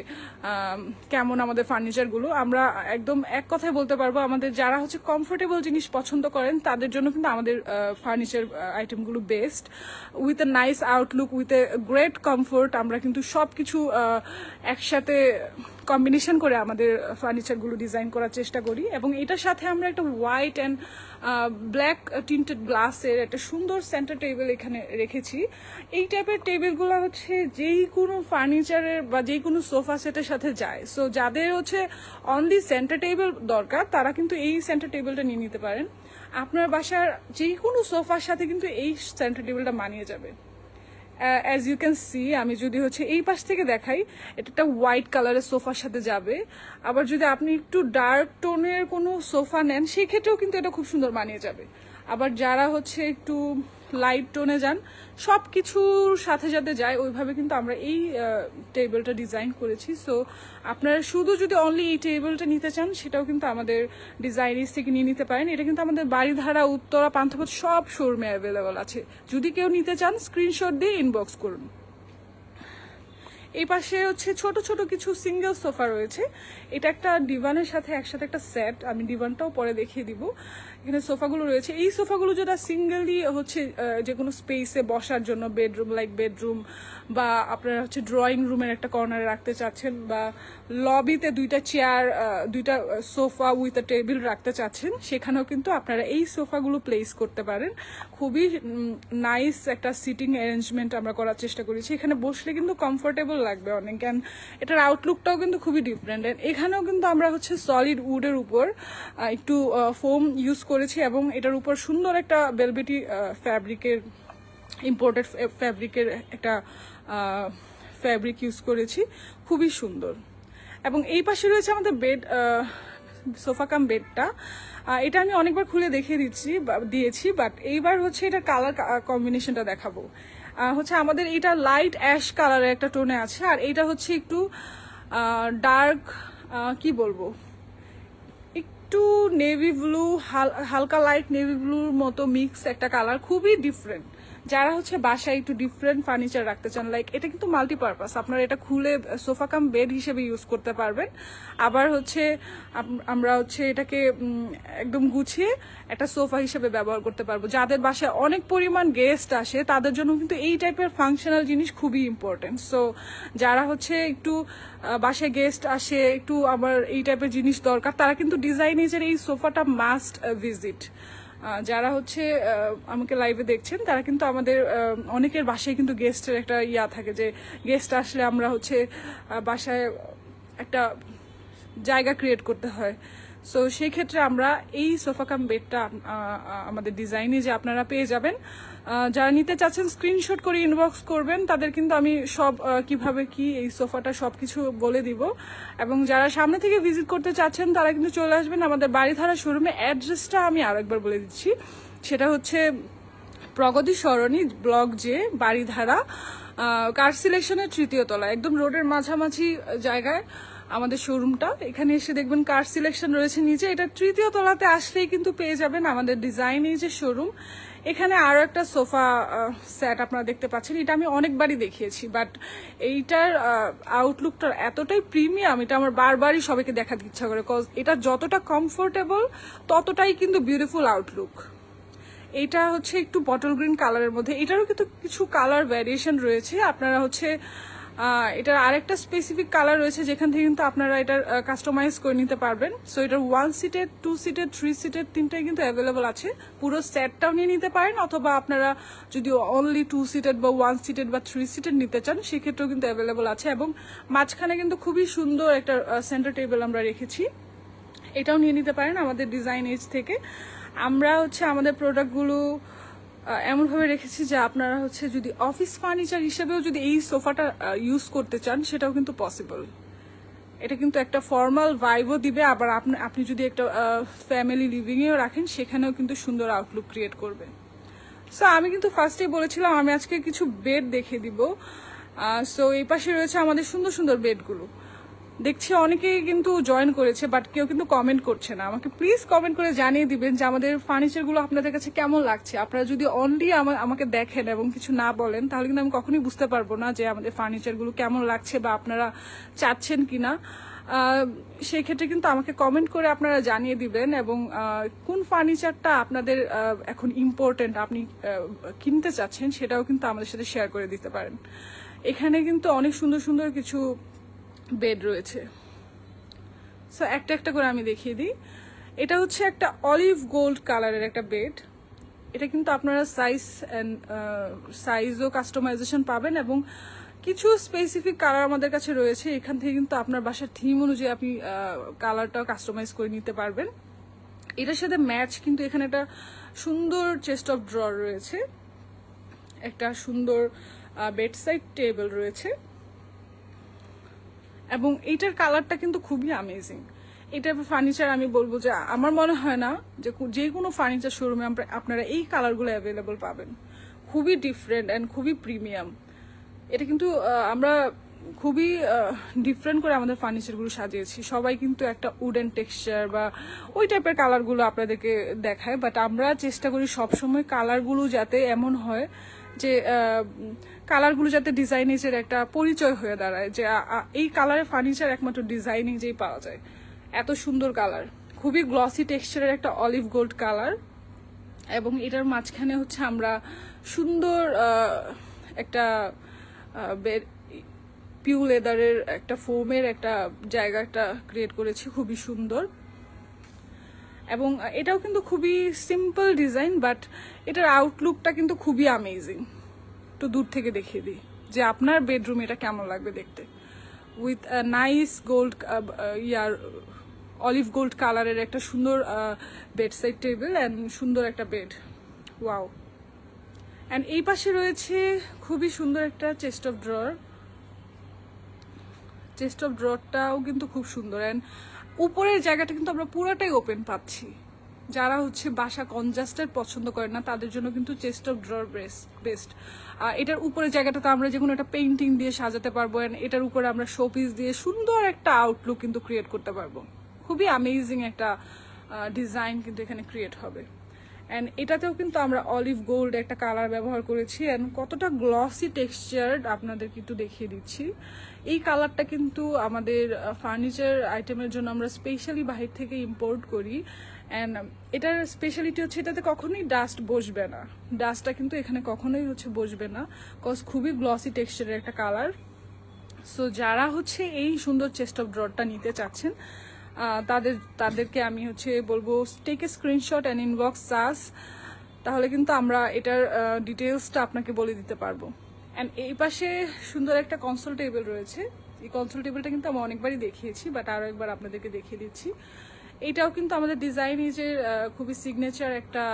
কেমন আমাদের ফার্নিচারগুলো। আমরা একদম এক কথায় বলতে পারবো, আমাদের যারা হচ্ছে কমফোর্টেবল জিনিস পছন্দ করেন তাদের জন্য কিন্তু আমাদের ফার্নিচার আইটেমগুলো best, with a nice Outlook, with a great comfort. আমরা কিন্তু সব কিছু একসাথে কম্বিনেশন করে আমাদের ফার্নিচারগুলো ডিজাইন করার চেষ্টা করি। এবং এটার সাথে আমরা একটা হোয়াইট অ্যান্ড ব্ল্যাক টিন্টেড গ্লাসের একটা সুন্দর সেন্টার টেবিল এখানে রেখেছি। এই টাইপের টেবিলগুলো হচ্ছে যেই কোনো ফার্নিচারের বা যেই কোনো সোফা সেটের সাথে যায়। সো যাদের হচ্ছে অনলি সেন্টার টেবিল দরকার, তারা কিন্তু এই সেন্টার টেবিলটা নিয়ে নিতে পারেন। আপনার বাসার যেই কোনো সোফার সাথে কিন্তু এই সেন্টার টেবিলটা মানিয়ে যাবে। অ্যাজ ইউ ক্যান সি, আমি যদি হচ্ছে এই পাশ থেকে দেখাই, এটা একটা হোয়াইট কালারের সোফার সাথে যাবে। আবার যদি আপনি একটু ডার্ক টোনের কোনো সোফা নেন, সেক্ষেত্রেও কিন্তু এটা খুব সুন্দর মানিয়ে যাবে। আবার যারা হচ্ছে একটু লাইট টোনে যান, সব কিছুর সাথে যাতে যায় ওইভাবে কিন্তু আমরা এই টেবিলটা ডিজাইন করেছি। সো আপনারা শুধু যদি অনলি এই টেবিলটা নিতে চান, সেটাও কিন্তু আমাদের ডিজাইনিস থেকে নিয়ে নিতে পারেন। এটা কিন্তু আমাদের বাড়িধারা, উত্তরা, পান্থপথ সব শোরুমে অ্যাভেলেবল আছে। যদি কেউ নিতে চান স্ক্রিনশট দিয়ে ইনবক্স করুন। এই পাশে হচ্ছে ছোট ছোট কিছু সিঙ্গেল সোফা রয়েছে। এটা একটা ডিভানের সাথে একসাথে একটা সেট, আমি ডিভানটাও পরে দেখিয়ে দিব। এখানে সোফাগুলো রয়েছে। এই সোফাগুলো যেটা সিঙ্গেলি হচ্ছে যে কোনো স্পেসে বসার জন্য, বেডরুম লাইক বেডরুম, বা আপনারা হচ্ছে ড্রয়িং রুমের একটা কর্নারে রাখতে চাচ্ছেন, বা লবিতে দুইটা চেয়ার, দুইটা সোফা উইথ আ টেবিল রাখতে চাচ্ছেন, সেখানেও কিন্তু আপনারা এই সোফাগুলো প্লেস করতে পারেন। খুবই নাইস একটা সিটিং অ্যারেঞ্জমেন্ট আমরা করার চেষ্টা করেছি। এখানে বসলে কিন্তু কমফোর্টেবল লাগবে অনেক, অ্যান্ড এটার আউটলুকটাও কিন্তু খুবই ডিফারেন্ট। এখানেও কিন্তু আমরা হচ্ছে সলিড উডের উপর একটু ফোম ইউজ করেছি এবং এটার উপর সুন্দর একটা বেলভেটি ফ্যাব্রিকের, ইম্পোর্টেড ফ্যাব্রিকের একটা ফ্যাব্রিক ইউজ করেছি, খুবই সুন্দর। এবং এই পাশে রয়েছে আমাদের বেড, সোফা কাম বেডটা। এটা আমি অনেকবার খুলে দেখিয়ে দিয়েছি, বাট এইবার হচ্ছে এটা কালার কম্বিনেশনটা দেখাবো। হচ্ছে আমাদের এটা লাইট অ্যাশ কালারের একটা টোনে আছে, আর এইটা হচ্ছে একটু ডার্ক, কি বলবো, একটু নেভি ব্লু, হালকা লাইট নেভি ব্লুর মতো মিক্স একটা কালার, খুবই ডিফারেন্ট। যারা হচ্ছে বাসায় একটু ডিফারেন্ট ফার্নিচার রাখতে চান, লাইক এটা কিন্তু মাল্টিপারপাস, আপনারা এটা খুলে সোফা কাম বেড হিসেবে ইউজ করতে পারবেন। আবার হচ্ছে আমরা হচ্ছে এটাকে একদম গুছিয়ে একটা সোফা হিসেবে ব্যবহার করতে পারবো। যাদের বাসায় অনেক পরিমাণ গেস্ট আসে তাদের জন্য কিন্তু এই টাইপের ফাংশনাল জিনিস খুবই ইম্পর্টেন্ট। সো যারা হচ্ছে একটু বাসায় গেস্ট আসে, একটু আবার এই টাইপের জিনিস দরকার, তারা কিন্তু ডিজাইনিজের এই সোফাটা মাস্ট ভিজিট। যারা হচ্ছে আমাকে লাইভে দেখছেন তারা কিন্তু আমাদের অনেকের বাসায় কিন্তু গেস্টের একটা ইয়া থাকে, যে গেস্ট আসলে আমরা হচ্ছে বাসায় একটা জায়গা ক্রিয়েট করতে হয়। সো সেই ক্ষেত্রে আমরা এই সোফা কাম বেডটা আমাদের ডিজাইনে যে আপনারা পেয়ে যাবেন। যারা নিতে চাচ্ছেন স্ক্রিনশট করে ইনবক্স করবেন, তাদের কিন্তু আমি সব কিভাবে কি এই সোফাটা সবকিছু বলে দিব। এবং যারা সামনে থেকে ভিজিট করতে চাচ্ছেন তারা কিন্তু চলে আসবেন আমাদের বাড়িধারা শোরুমে। অ্যাড্রেসটা আমি আরেকবার বলে দিচ্ছি, সেটা হচ্ছে প্রগতি সরণি, ব্লক যে, বাড়িধারা, কার সিলেকশনের 3য় তলা, একদম রোডের মাঝামাঝি জায়গায় আমাদের শোরুমটা। এখানে এসে দেখবেন কার সিলেকশন রয়েছে নিচে, এটা 3য় তলাতে আসলেই কিন্তু পেয়ে যাবেন আমাদের ডিজাইন এই যে শোরুম। এখানে আরো একটা সোফা সেট আপনারা দেখতে পাচ্ছেন, এটা আমি অনেকবারই দেখিয়েছি, বাট এইটার আউটলুকটা এতটাই প্রিমিয়াম, এটা আমার বারবারই সবাইকে দেখাতে ইচ্ছা করে, কজ এটা যতটা কমফোর্টেবল ততটাই কিন্তু বিউটিফুল আউটলুক। এইটা হচ্ছে একটু বটল গ্রিন কালারের মধ্যে, এটারও কিন্তু কিছু কালার ভ্যারিয়েশন রয়েছে। আপনারা হচ্ছে এটার আরেকটা স্পেসিফিক কালার রয়েছে যেখান থেকে কিন্তু আপনারা এটার কাস্টমাইজ করে নিতে পারবেন। সো এটার 1 সিটেড, 2 সিটেড, 3 সিটেড তিনটাই কিন্তু অ্যাভেলেবল আছে। পুরো সেটটাও নিয়ে নিতে পারেন, অথবা আপনারা যদি অনলি 2 সিটেড বা 1 সিটেড বা 3 সিটেড নিতে চান সেক্ষেত্রেও কিন্তু অ্যাভেলেবল আছে। এবং মাঝখানে কিন্তু খুবই সুন্দর একটা সেন্টার টেবিল আমরা রেখেছি, এটাও নিয়ে নিতে পারেন আমাদের ডিজাইন এজ থেকে। আমরা হচ্ছে আমাদের প্রোডাক্টগুলো এমনভাবে রেখেছি যে আপনারা হচ্ছে যদি অফিস ফার্নিচার হিসেবেও যদি এই সোফাটা ইউজ করতে চান সেটাও কিন্তু পসিবল। এটা কিন্তু একটা ফর্মাল ভাইবও দিবে, আবার আপনি যদি একটা ফ্যামিলি লিভিংয়েও রাখেন সেখানেও কিন্তু সুন্দর আউটলুক ক্রিয়েট করবে। সো আমি কিন্তু ফার্স্টেই বলেছিলাম আমি আজকে কিছু বেড দেখিয়ে দিব। সো এই পাশে রয়েছে আমাদের সুন্দর সুন্দর বেডগুলো। দেখছি অনেকেই কিন্তু জয়েন করেছে, বাট কেউ কিন্তু কমেন্ট করছে না। আমাকে প্লিজ কমেন্ট করে জানিয়ে দিবেন যে আমাদের ফার্নিচারগুলো আপনাদের কাছে কেমন লাগছে। আপনারা যদি অনলি আমাকে দেখেন এবং কিছু না বলেন তাহলে কিন্তু আমি কখনোই বুঝতে পারবো না যে আমাদের ফার্নিচারগুলো কেমন লাগছে বা আপনারা চাচ্ছেন কিনা। সেই ক্ষেত্রে কিন্তু আমাকে কমেন্ট করে আপনারা জানিয়ে দিবেন, এবং কোন ফার্নিচারটা আপনাদের এখন ইম্পর্টেন্ট, আপনি কিনতে চাচ্ছেন সেটাও কিন্তু আমাদের সাথে শেয়ার করে দিতে পারেন। এখানে কিন্তু অনেক সুন্দর সুন্দর কিছু বেড রয়েছে। সো একটা একটা করে আমি দেখিয়ে দিই। এটা হচ্ছে একটা অলিভ গোল্ড কালারের একটা বেড। এটা কিন্তু আপনারা সাইজও কাস্টমাইজেশন পাবেন, এবং কিছু স্পেসিফিক কালার আমাদের কাছে রয়েছে। এখান থেকে কিন্তু আপনার বাসার থিম অনুযায়ী আপনি কালারটাও কাস্টমাইজ করে নিতে পারবেন। এটার সাথে ম্যাচ কিন্তু এখানে একটা সুন্দর চেস্ট অফ ড্রয়ার রয়েছে, একটা সুন্দর বেডসাইড টেবিল রয়েছে, এবং এইটার কালারটা কিন্তু খুবই অ্যামেজিং। এটা ফার্নিচার আমি বলবো যে আমার মনে হয় না যে কোনো ফার্নিচার শোরুমে আপনারা এই কালারগুলো অ্যাভেলেবল পাবেন। খুবই ডিফারেন্ট অ্যান্ড খুবই প্রিমিয়াম। এটা কিন্তু আমরা খুবই ডিফারেন্ট করে আমাদের ফার্নিচারগুলো সাজিয়েছি। সবাই কিন্তু একটা উডেন টেক্সচার বা ওই টাইপের কালারগুলো আপনাদেরকে দেখায়, বাট আমরা চেষ্টা করি সবসময় কালারগুলো যাতে এমন হয় যে কালারগুলো যাতে ডিজাইনিংয়ের একটা পরিচয় হয়ে দাঁড়ায়, যে এই কালারের ফার্নিচার একমাত্র ডিজাইনিংয়েই পাওয়া যায়। এত সুন্দর কালার, খুবই গ্লসি টেক্সচারের একটা অলিভ গোল্ড কালার, এবং এটার মাঝখানে হচ্ছে আমরা সুন্দর একটা পিউ লেদারের একটা ফোমের একটা জায়গাটা ক্রিয়েট করেছি, খুবই সুন্দর। এবং এটাও কিন্তু খুবই সিম্পল ডিজাইন, বাট এটার আউটলুকটা কিন্তু খুবই অ্যামেজিং। একটু দূর থেকে দেখিয়ে দিই। যে আপনার বেডরুম এটা কেমন লাগবে দেখতে, with nice gold olive gold কালারের একটা সুন্দর বেড সাইড টেবিল অ্যান্ড সুন্দর একটা বেড। ওয়াও। অ্যান্ড এই পাশে রয়েছে খুবই সুন্দর একটা chest of drawer. Chest of ড্রয়ারটাও কিন্তু খুব সুন্দর, অ্যান্ড উপরের জায়গাটা কিন্তু আমরা পুরোটাই ওপেন পাচ্ছি। যারা হচ্ছে বাসা কনজাস্টেড পছন্দ করে না তাদের জন্য কিন্তু চেস্ট অফ ড্রয়ার বেস্ট। এটার উপরের জায়গাটাতে আমরা যে কোনো একটা পেইন্টিং দিয়ে সাজাতে পারবো, অ্যান্ড এটার উপরে আমরা শোপিস দিয়ে সুন্দর একটা আউটলুক কিন্তু ক্রিয়েট করতে পারবো। খুবই অ্যামেজিং একটা ডিজাইন কিন্তু এখানে ক্রিয়েট হবে। অ্যান্ড এটাতেও কিন্তু আমরা অলিভ গোল্ড একটা কালার ব্যবহার করেছি, অ্যান্ড কতটা গ্লসি টেক্সচার্ড আপনাদেরকে একটু দেখিয়ে দিচ্ছি। এই কালারটা কিন্তু আমাদের ফার্নিচার আইটেমের জন্য আমরা স্পেশালি বাহির থেকে ইম্পোর্ট করি। অ্যান্ড এটার স্পেশালিটি হচ্ছে এটাতে কখনোই ডাস্ট বসবে না, ডাস্টটা কিন্তু এখানে কখনোই হচ্ছে বসবে না, কজ খুবই গ্লসি টেক্সচারের একটা কালার। সো যারা হচ্ছে এই সুন্দর চেস্ট অফ ড্রয়ারটা নিতে চাচ্ছেন তাদেরকে আমি হচ্ছে বলবো take a screenshot and inbox us, তাহলে কিন্তু আমরা এটার ডিটেলসটা আপনাকে বলে দিতে পারবো। অ্যান্ড এই পাশে সুন্দর একটা কনসোল টেবিল রয়েছে। এই কনসোল টেবিলটা কিন্তু আমি অনেকবারই দেখিয়েছি, বাট আরও একবার আপনাদেরকে দেখিয়ে দিচ্ছি। এটাও কিন্তু আমাদের ডিজাইন ইজের খুবই সিগনেচার একটা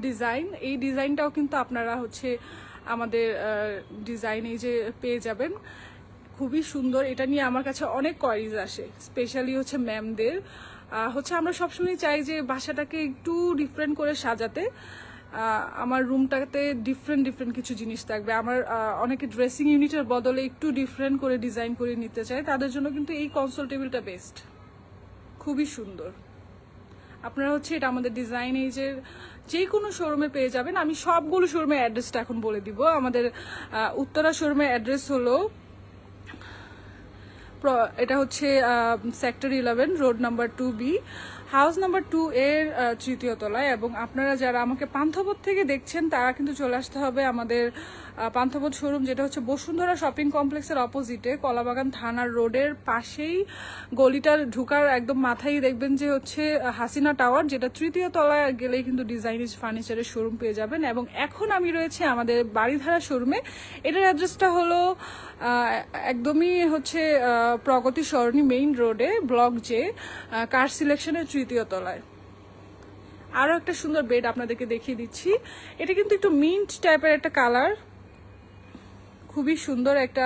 ডিজাইন। এই ডিজাইনটাও কিন্তু আপনারা হচ্ছে আমাদের ডিজাইন ইজে পেয়ে যাবেন। খুবই সুন্দর, এটা নিয়ে আমার কাছে অনেক কোয়ারিজ আসে, স্পেশালি হচ্ছে ম্যামদের। হচ্ছে আমরা সবসময় চাই যে বাসাটাকে একটু ডিফারেন্ট করে সাজাতে। আমার রুমটাতে ডিফারেন্ট কিছু জিনিস থাকবে। আমার অনেকে ড্রেসিং ইউনিটের বদলে একটু ডিফারেন্ট করে ডিজাইন করে নিতে চায়, তাদের জন্য কিন্তু এই কনসোল টেবিলটা বেস্ট। খুবই সুন্দর। আপনারা হচ্ছে এটা আমাদের ডিজাইন এজের যে কোনো শোরুমে পেয়ে যাবেন। আমি সবগুলো শোরুমের অ্যাড্রেসটা এখন বলে দিব। আমাদের উত্তরা শোরুমের অ্যাড্রেস হলো, এটা হচ্ছে sector 11 road number 2B house number 2 এর তৃতীয় তলায়। এবং আপনারা যারা আমাকে পান্থপথ থেকে দেখছেন তারা কিন্তু চলে আসতে হবে আমাদের পান্থপথ শোরুম, যেটা হচ্ছে বসুন্ধরা শপিং কমপ্লেক্সের অপোজিটে কলাবাগান থানার রোডের পাশেই গলিটার ঢুকার একদম মাথায় দেখবেন যে হচ্ছে হাসিনা টাওয়ার, যেটা তৃতীয় তলায় গেলেই কিন্তু ডিজাইনিজ ফার্নিচারের শোরুম পেয়ে যাবেন। এবং এখন আমি রয়েছে আমাদের বাড়িধারা শোরুমে। এটার অ্যাড্রেসটা হলো একদমই হচ্ছে প্রগতি সরণি মেইন রোডে ব্লক জে কার সিলেকশনের তৃতীয় তলায়। আরও একটা সুন্দর বেড আপনাদেরকে দেখিয়ে দিচ্ছি। এটা কিন্তু একটু মিন্ট টাইপের একটা কালার, খুবই সুন্দর একটা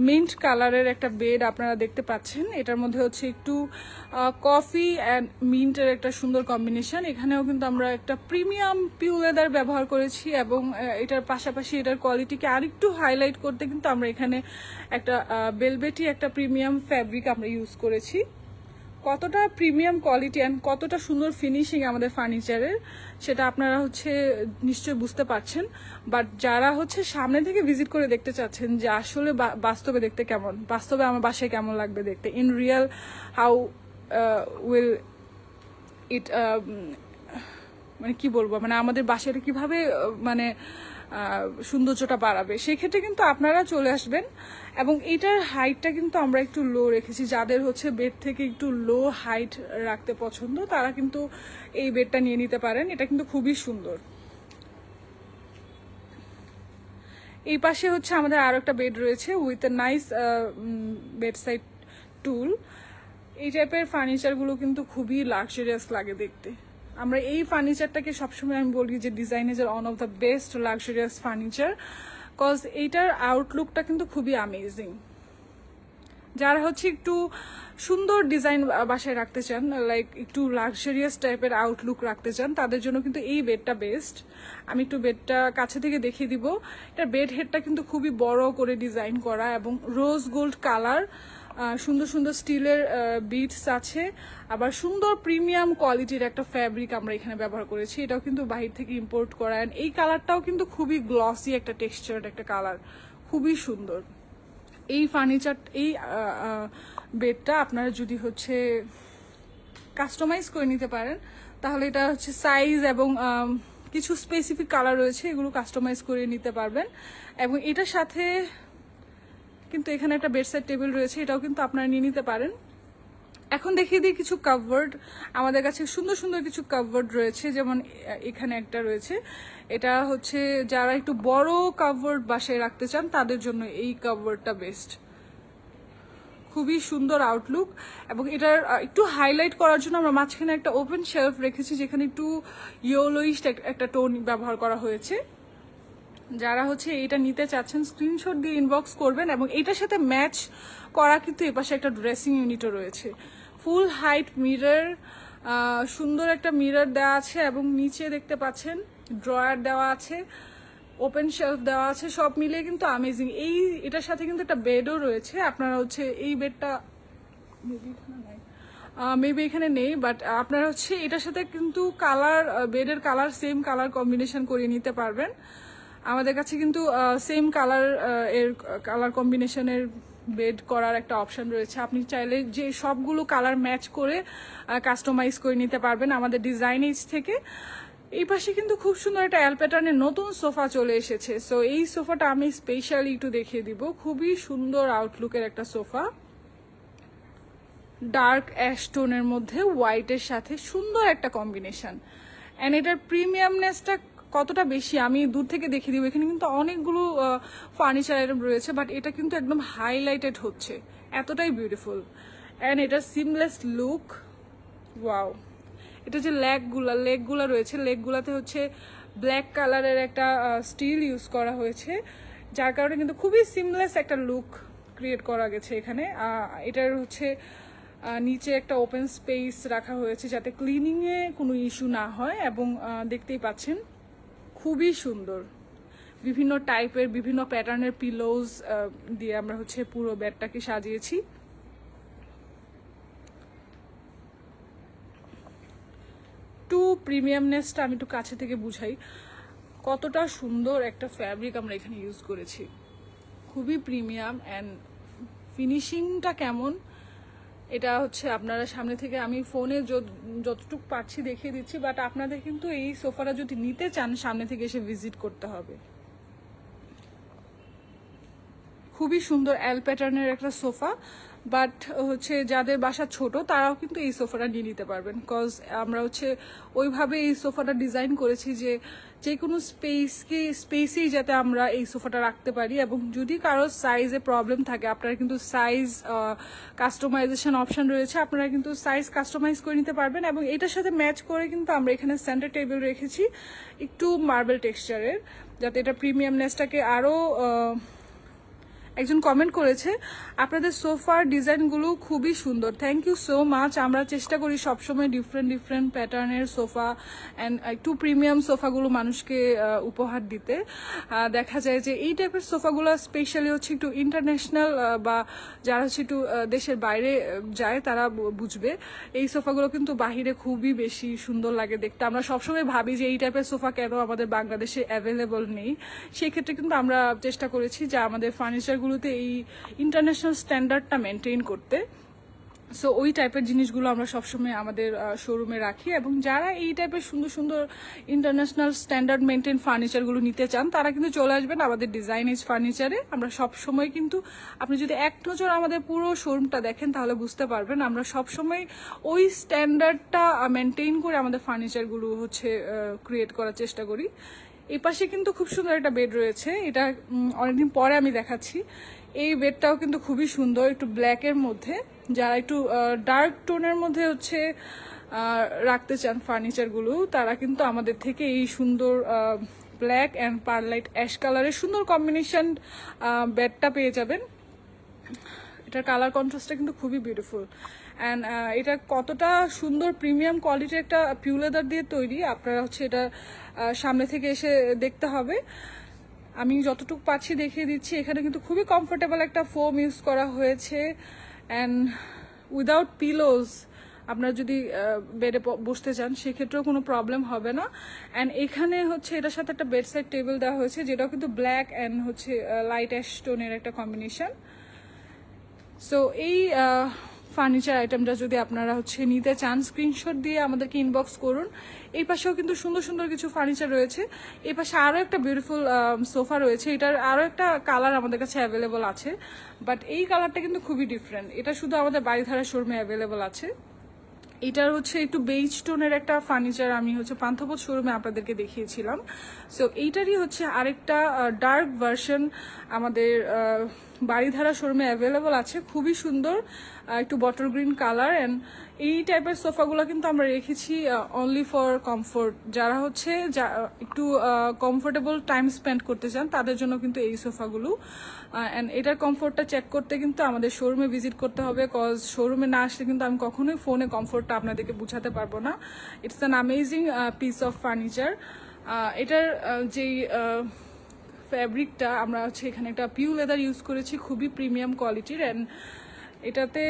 মিন্ট কালারের একটা বেড আপনারা দেখতে পাচ্ছেন। এটার মধ্যে হচ্ছে একটু কফি অ্যান্ড মিন্টের একটা সুন্দর কম্বিনেশন। এখানেও কিন্তু আমরা একটা প্রিমিয়াম পিউ লেদার ব্যবহার করেছি, এবং এটার পাশাপাশি এটার কোয়ালিটিকে আরেকটু হাইলাইট করতে কিন্তু আমরা এখানে একটা বেলভেটি একটা প্রিমিয়াম ফ্যাব্রিক আমরা ইউজ করেছি। কতটা প্রিমিয়াম কোয়ালিটি অ্যান্ড কতটা সুন্দর ফিনিশিং আমাদের ফার্নিচারের সেটা আপনারা হচ্ছে নিশ্চয়ই বুঝতে পারছেন। বাট যারা হচ্ছে সামনে থেকে ভিজিট করে দেখতে চাচ্ছেন যে আসলে বাস্তবে দেখতে কেমন, বাস্তবে আমার বাসায় কেমন লাগবে দেখতে, ইন রিয়েল হাউ উইল ইট, মানে কি বলবো, মানে আমাদের বাসাটা কিভাবে মানে সৌন্দর্যটা বাড়াবে, সেক্ষেত্রে কিন্তু আপনারা চলে আসবেন। এবং এটার হাইটটা কিন্তু আমরা একটু লো রেখেছি। যাদের হচ্ছে বেড থেকে একটু লো হাইট রাখতে পছন্দ তারা কিন্তু এই বেডটা নিয়ে নিতে পারেন। এটা কিন্তু খুবই সুন্দর। এই পাশে হচ্ছে আমাদের আরো একটা বেড রয়েছে with a nice bed side stool. এই টাইপের ফার্নিচারগুলো কিন্তু খুবই লাক্সারিয়াস লাগে দেখতে। আমরা এই ফার্নিচারটাকে সবসময় আমি বলি যে design is one of the best luxurious furniture, cause এইটার আউটলুকটা কিন্তু খুবই অ্যামেজিং। যারা হচ্ছে একটু সুন্দর ডিজাইন বাসায় রাখতে চান, লাইক একটু লাক্সারিয়াস টাইপের আউটলুক রাখতে চান, তাদের জন্য কিন্তু এই বেডটা বেস্ট। আমি একটু বেডটা কাছে থেকে দেখিয়ে দিব। এটার বেড হেডটা কিন্তু খুবই বড় করে ডিজাইন করা এবং রোজ গোল্ড কালার, সুন্দর সুন্দর স্টিলের বিটস আছে, আবার সুন্দর প্রিমিয়াম কোয়ালিটির একটা ফ্যাব্রিক আমরা এখানে ব্যবহার করেছি। এটাও কিন্তু বাহির থেকে ইম্পোর্ট করা। এই কালারটাও কিন্তু খুবই গ্লসি একটা টেক্সচার্ড একটা কালার, খুবই সুন্দর। এই ফার্নিচার এই বেডটা আপনারা যদি হচ্ছে কাস্টমাইজ করে নিতে পারেন তাহলে এটা হচ্ছে সাইজ এবং কিছু স্পেসিফিক কালার রয়েছে, এগুলো কাস্টমাইজ করে নিতে পারবেন। এবং এটার সাথে কিন্তু এখানে একটা বেডসাইড টেবিল রয়েছে, এটাও কিন্তু আপনারা নিয়ে নিতে পারেন। এখন দেখিয়ে দিই কিছু কাভার্ড। আমাদের কাছে সুন্দর সুন্দর কিছু কাভার্ড রয়েছে, যেমন এখানে একটা রয়েছে। এটা হচ্ছে যারা একটু বড় কাভার্ড বাসায় রাখতে চান তাদের জন্য এই কাভার্ডটা বেস্ট। খুবই সুন্দর আউটলুক, এবং এটার একটু হাইলাইট করার জন্য আমরা মাঝখানে একটা ওপেন শেলফ রেখেছি, যেখানে একটু ইয়েলোইশ একটা টোন ব্যবহার করা হয়েছে। যারা হচ্ছে এটা নিতে চাচ্ছেন স্ক্রিনশট দিয়ে ইনবক্স করবেন। এবং এটার সাথে ম্যাচ করা কিন্তু এপাশে একটা ড্রেসিং ইউনিটও রয়েছে, ফুল হাইট মিরর, সুন্দর একটা মিরর দেওয়া আছে, এবং নিচে দেখতে পাচ্ছেন ড্রয়ার দেওয়া আছে, ওপেন শেলফ দেওয়া আছে, সব মিলিয়ে কিন্তু আমেজিং। এটার সাথে কিন্তু একটা বেডও রয়েছে। আপনারা হচ্ছে এই বেডটা মেবি এখানে নেই, বাট আপনারা হচ্ছে এটার সাথে কিন্তু কালার, বেডের কালার সেম কালার কম্বিনেশন করিয়ে নিতে পারবেন। আমাদের কাছে কিন্তু সেম কালার এর কালার কম্বিনেশনের বেড করার একটা অপশন রয়েছে। আপনি চাইলে যে সবগুলো কালার ম্যাচ করে কাস্টমাইজ করে নিতে পারবেন আমাদের ডিজাইন এজ থেকে। এই পাশে কিন্তু খুব সুন্দর একটা এল প্যাটার্নের নতুন সোফা চলে এসেছে। সো এই সোফাটা আমি স্পেশালি একটু দেখিয়ে দিব। খুবই সুন্দর আউটলুকের একটা সোফা, ডার্ক অ্যাশ টোনের মধ্যে হোয়াইটের সাথে সুন্দর একটা কম্বিনেশন। অ্যান্ড এটার প্রিমিয়ামনেসটা কতটা বেশি আমি দূর থেকে দেখিয়ে দিব। এখানে কিন্তু অনেকগুলো ফার্নিচার আইটেম রয়েছে, বাট এটা কিন্তু একদম হাইলাইটেড হচ্ছে, এতটাই বিউটিফুল। অ্যান্ড এটার সিমলেস লুক, ওয়াও। এটা যে লেগগুলা রয়েছে, লেগগুলাতে হচ্ছে ব্ল্যাক কালারের একটা স্টিল ইউজ করা হয়েছে, যার কারণে কিন্তু খুবই সিমলেস একটা লুক ক্রিয়েট করা গেছে এখানে। এটার হচ্ছে নিচে একটা ওপেন স্পেস রাখা হয়েছে যাতে ক্লিনিংয়ে কোনো ইস্যু না হয়, এবং দেখতেই পাচ্ছেন খুবই সুন্দর বিভিন্ন টাইপের বিভিন্ন প্যাটার্নের পিলোজ দিয়ে আমরা হচ্ছে পুরো বেডটাকে সাজিয়েছি। একটু প্রিমিয়ামনেসটা আমি একটু কাছে থেকে বুঝাই, কতটা সুন্দর একটা ফ্যাব্রিক আমরা এখানে ইউজ করেছি, খুবই প্রিমিয়াম। অ্যান্ড ফিনিশিংটা কেমন এটা হচ্ছে আপনারা সামনে থেকে, আমি ফোনে যতটুকু পারছি দেখিয়ে দিচ্ছি, বাট আপনাদের কিন্তু এই সোফাটা যদি নিতে চান সামনে থেকে এসে ভিজিট করতে হবে। খুবই সুন্দর এল প্যাটার্নের একটা সোফা, বাট হচ্ছে যাদের বাসা ছোট তারাও কিন্তু এই সোফাটা নিয়ে নিতে পারবেন, বিকজ আমরা হচ্ছে ওইভাবে এই সোফাটা ডিজাইন করেছি যে কোনো স্পেসেই যাতে আমরা এই সোফাটা রাখতে পারি। এবং যদি কারো সাইজে প্রবলেম থাকে, আপনারা কিন্তু সাইজ কাস্টমাইজেশন অপশন রয়েছে, আপনারা কিন্তু সাইজ কাস্টমাইজ করে নিতে পারবেন। এবং এটার সাথে ম্যাচ করে কিন্তু আমরা এখানে সেন্টার টেবিল রেখেছি একটু মার্বেল টেক্সচারের, যাতে এটা প্রিমিয়ামনেসটাকে আরও। একজন কমেন্ট করেছে আপনাদের সোফার ডিজাইনগুলো খুবই সুন্দর, থ্যাংক ইউ সো মাচ। আমরা চেষ্টা করি সবসময় ডিফারেন্ট প্যাটার্নের সোফা অ্যান্ড একটু প্রিমিয়াম সোফাগুলো মানুষকে উপহার দিতে। দেখা যায় যে এই টাইপের সোফাগুলো স্পেশালি হচ্ছে একটু ইন্টারন্যাশনাল বা যারা হচ্ছে একটু দেশের বাইরে যায় তারা বুঝবে। এই সোফাগুলো কিন্তু বাহিরে খুবই বেশি সুন্দর লাগে দেখতে। আমরা সবসময় ভাবি যে এই টাইপের সোফা কেন আমাদের বাংলাদেশে অ্যাভেলেবল নেই, সেই ক্ষেত্রে কিন্তু আমরা চেষ্টা করেছি যে আমাদের ফার্নিচার গুলোতে এই ইন্টারন্যাশনাল স্ট্যান্ডার্ডটা মেনটেন করতে। সো ওই টাইপের জিনিসগুলো আমরা সবসময় আমাদের শোরুমে রাখি। এবং যারা এই টাইপের সুন্দর সুন্দর ইন্টারন্যাশনাল স্ট্যান্ডার্ড মেনটেন ফার্নিচারগুলো নিতে চান তারা কিন্তু চলে আসবেন আমাদের ডিজাইন এজ ফার্নিচারে। আমরা সবসময় কিন্তু, আপনি যদি এক নজর আমাদের পুরো শোরুমটা দেখেন তাহলে বুঝতে পারবেন আমরা সবসময় ওই স্ট্যান্ডার্ডটা মেনটেন করে আমাদের ফার্নিচারগুলো হচ্ছে ক্রিয়েট করার চেষ্টা করি। এই পাশে কিন্তু খুব সুন্দর একটা বেড রয়েছে, এটা অনেকদিন পরে আমি দেখাচ্ছি। এই বেডটাও কিন্তু খুবই সুন্দর, একটু ব্ল্যাকের মধ্যে, যারা একটু ডার্ক টোনের মধ্যে হচ্ছে রাখতে চান ফার্নিচারগুলো তারা কিন্তু আমাদের থেকে এই সুন্দর ব্ল্যাক অ্যান্ড পারলাইট অ্যাশ কালারের সুন্দর কম্বিনেশন বেডটা পেয়ে যাবেন। এটার কালার কন্ট্রাস্টটা কিন্তু খুবই বিউটিফুল। অ্যান্ড এটা কতটা সুন্দর প্রিমিয়াম কোয়ালিটির একটা পিউ লেদার দিয়ে তৈরি, আপনারা হচ্ছে এটা সামনে থেকে এসে দেখতে হবে। আমি যতটুকু পাচ্ছি দেখিয়ে দিচ্ছি। এখানে কিন্তু খুবই কমফোর্টেবল একটা ফোম ইউজ করা হয়েছে, অ্যান্ড উইদাউট পিলোজ আপনারা যদি বেডে বসতে চান সেক্ষেত্রেও কোনো প্রবলেম হবে না। অ্যান্ড এখানে হচ্ছে এটার সাথে একটা বেড সাইড টেবিল দেওয়া হয়েছে, যেটাও কিন্তু ব্ল্যাক অ্যান্ড হচ্ছে লাইট অ্যাশ টোনের একটা কম্বিনেশন। সো এই ফার্নিচার আইটেমটা যদি আপনারা হচ্ছে নিতে চান, স্ক্রিনশট দিয়ে আমাদেরকে ইনবক্স করুন। এই পাশেও কিন্তু সুন্দর সুন্দর কিছু ফার্নিচার রয়েছে। এই পাশে আরও একটা বিউটিফুল সোফা রয়েছে, এটার আরও একটা কালার আমাদের কাছে অ্যাভেলেবল আছে, বাট এই কালারটা কিন্তু খুবই ডিফারেন্ট। এটা শুধু আমাদের বাড়িধারা শোরুমে অ্যাভেলেবল আছে। এটার হচ্ছে একটু বেইজ টোনের একটা ফার্নিচার আমি হচ্ছে পান্থপথ শোরুমে আপনাদেরকে দেখিয়েছিলাম। সো এইটারই হচ্ছে আরেকটা ডার্ক ভার্সন আমাদের বাড়িধারা শোরুমে অ্যাভেলেবল আছে, খুবই সুন্দর, একটু বটল গ্রিন কালার। অ্যান্ড এই টাইপের সোফাগুলো কিন্তু আমরা রেখেছি অনলি ফর কমফোর্ট, যারা হচ্ছে একটু কমফোর্টেবল টাইম স্পেন্ড করতে চান তাদের জন্য কিন্তু এই সোফাগুলো। অ্যান্ড এটার কমফোর্টটা চেক করতে কিন্তু আমাদের শোরুমে ভিজিট করতে হবে, কজ শোরুমে না আসলে কিন্তু আমি কখনোই ফোনে কমফোর্টটা আপনাদেরকে বুঝাতে পারবো না। It's an amazing piece of furniture. এটার যেই ফ্যাব্রিকটা আমরা হচ্ছে এখানে একটা পিউ লেদার ইউজ করেছি, খুবই প্রিমিয়াম কোয়ালিটির। অ্যান্ড এটাতে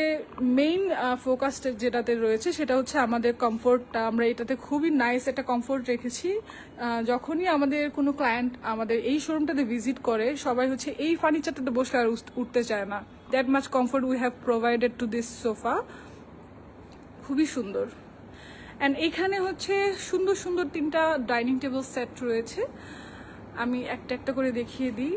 মেইন ফোকাস যেটাতে রয়েছে সেটা হচ্ছে আমাদের কমফোর্টটা। আমরা এটাতে খুবই নাইস একটা কমফোর্ট রেখেছি। যখনই আমাদের কোনো ক্লায়েন্ট আমাদের এই শোরুমটাতে ভিজিট করে, সবাই হচ্ছে এই ফার্নিচারটাতে বসলে আর উঠতে চায় না। That much comfort we have provided to this sofa, খুবই সুন্দর। অ্যান্ড এখানে হচ্ছে সুন্দর সুন্দর 3টা ডাইনিং টেবিল সেট রয়েছে, আমি একটা একটা করে দেখিয়ে দিই।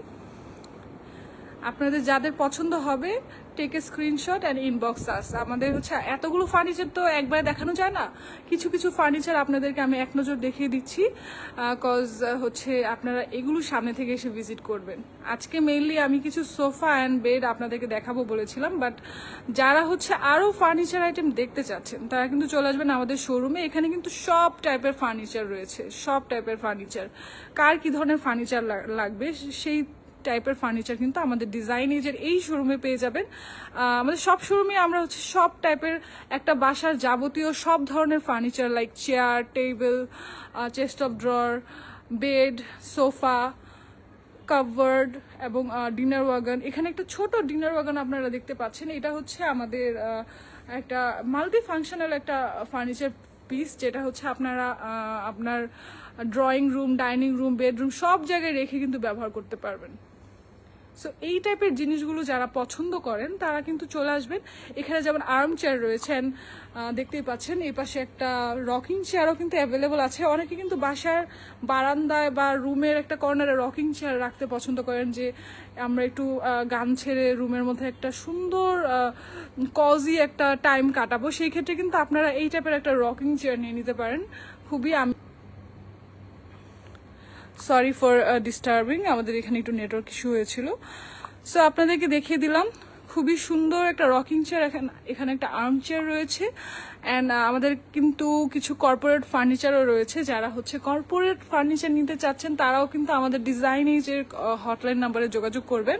আপনাদের যাদের পছন্দ হবে take a screenshot and inbox us. আমাদের হচ্ছে এতগুলো ফার্নিচার তো একবারে দেখানো যায় না, কিছু কিছু ফার্নিচার আপনাদেরকে আমি এক নজর দেখিয়ে দিচ্ছি, কজ হচ্ছে আপনারা এগুলো সামনে থেকে এসে ভিজিট করবেন। আজকে মেইনলি আমি কিছু সোফা অ্যান্ড বেড আপনাদেরকে দেখাবো বলেছিলাম, বাট যারা হচ্ছে আরও ফার্নিচার আইটেম দেখতে চাচ্ছেন তারা কিন্তু চলে আসবেন আমাদের শোরুমে। এখানে কিন্তু সব টাইপের ফার্নিচার রয়েছে, সব টাইপের ফার্নিচার। কার কি ধরনের ফার্নিচার লাগবে সেই টাইপের ফার্নিচার কিন্তু আমাদের ডিজাইন এজের এই শোরুমে পেয়ে যাবেন। আমাদের সব শোরুমে আমরা হচ্ছে সব টাইপের একটা বাসার যাবতীয় সব ধরনের furniture like chair, table, chest of drawer, bed, sofa, covered এবং ডিনার ওয়াগন। এখানে একটা ছোট ডিনার ওয়াগন আপনারা দেখতে পাচ্ছেন, এটা হচ্ছে আমাদের একটা মাল্টি ফাংশনাল একটা ফার্নিচার পিস, যেটা হচ্ছে আপনারা আপনার drawing room, dining room, bedroom সব জায়গায় রেখে কিন্তু ব্যবহার করতে পারবেন। সো এই টাইপের জিনিসগুলো যারা পছন্দ করেন তারা কিন্তু চলে আসবেন। এখানে যেমন আর্ম চেয়ার রয়েছেন, দেখতেই পাচ্ছেন। এই পাশে একটা রকিং চেয়ারও কিন্তু অ্যাভেলেবল আছে। অনেকে কিন্তু বাসার বারান্দায় বা রুমের একটা কর্নারে রকিং চেয়ার রাখতে পছন্দ করেন, যে আমরা একটু গান ছেড়ে রুমের মধ্যে একটা সুন্দর কজি একটা টাইম কাটাবো। সেই ক্ষেত্রে কিন্তু আপনারা এই টাইপের একটা রকিং চেয়ার নিয়ে নিতে পারেন। খুবই সরি ফর ডিস্টার্বিং, আমাদের এখানে একটু নেটওয়ার্ক ইস্যু হয়েছিল। সো আপনাদেরকে দেখিয়ে দিলাম খুবই সুন্দর একটা রকিং চেয়ার। এখানে একটা আর্ম চেয়ার রয়েছে। অ্যান্ড আমাদের কিন্তু কিছু কর্পোরেট ফার্নিচারও রয়েছে। যারা হচ্ছে কর্পোরেট ফার্নিচার নিতে চাচ্ছেন তারাও কিন্তু আমাদের ডিজাইন এজের হটলাইন নাম্বারে যোগাযোগ করবেন।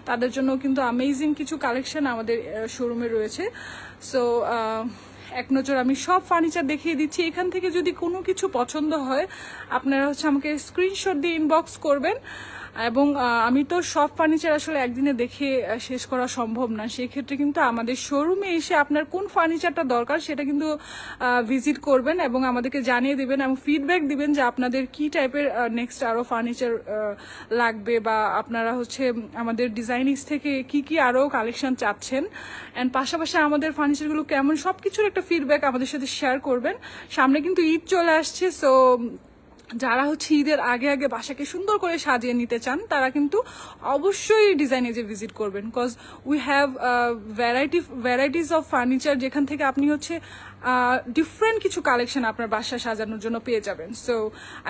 তাদের জন্য কিন্তু অ্যামেজিং কিছু কালেকশন আমাদের শোরুমে রয়েছে। সো এক নজর আমি সব ফার্নিচার দেখিয়ে দিচ্ছি। এখান থেকে যদি কোনো কিছু পছন্দ হয় আপনারা হচ্ছে আমাকে স্ক্রিনশট দিয়ে ইনবক্স করবেন। এবং আমি তো সব ফার্নিচার আসলে একদিনে দেখে শেষ করা সম্ভব না, সেই ক্ষেত্রে কিন্তু আমাদের শোরুমে এসে আপনার কোন ফার্নিচারটা দরকার সেটা কিন্তু ভিজিট করবেন এবং আমাদেরকে জানিয়ে দেবেন এবং ফিডব্যাক দিবেন যে আপনাদের কি টাইপের নেক্সট আরও ফার্নিচার লাগবে, বা আপনারা হচ্ছে আমাদের ডিজাইনিংস থেকে কি কি আরও কালেকশন চাচ্ছেন। অ্যান্ড পাশাপাশি আমাদের ফার্নিচারগুলো কেমন সব কিছুর একটা ফিডব্যাক আমাদের সাথে শেয়ার করবেন। সামনে কিন্তু ঈদ চলে আসছে, সো যারা হচ্ছে ঈদের আগে আগে বাসাকে সুন্দর করে সাজিয়ে নিতে চান তারা কিন্তু অবশ্যই ডিজাইন এজে ভিজিট করবেন, cause we have varieties of furniture, যেখান থেকে আপনি হচ্ছে ডিফারেন্ট কিছু কালেকশন আপনার বাসা সাজানোর জন্য পেয়ে যাবেন। সো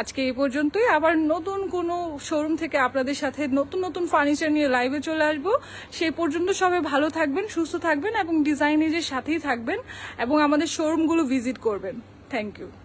আজকে এই পর্যন্তই, আবার নতুন কোনো শোরুম থেকে আপনাদের সাথে নতুন নতুন ফার্নিচার নিয়ে লাইভে চলে আসবো। সেই পর্যন্ত সবাই ভালো থাকবেন, সুস্থ থাকবেন এবং ডিজাইন এজের সাথেই থাকবেন এবং আমাদের শোরুমগুলো ভিজিট করবেন। Thank you.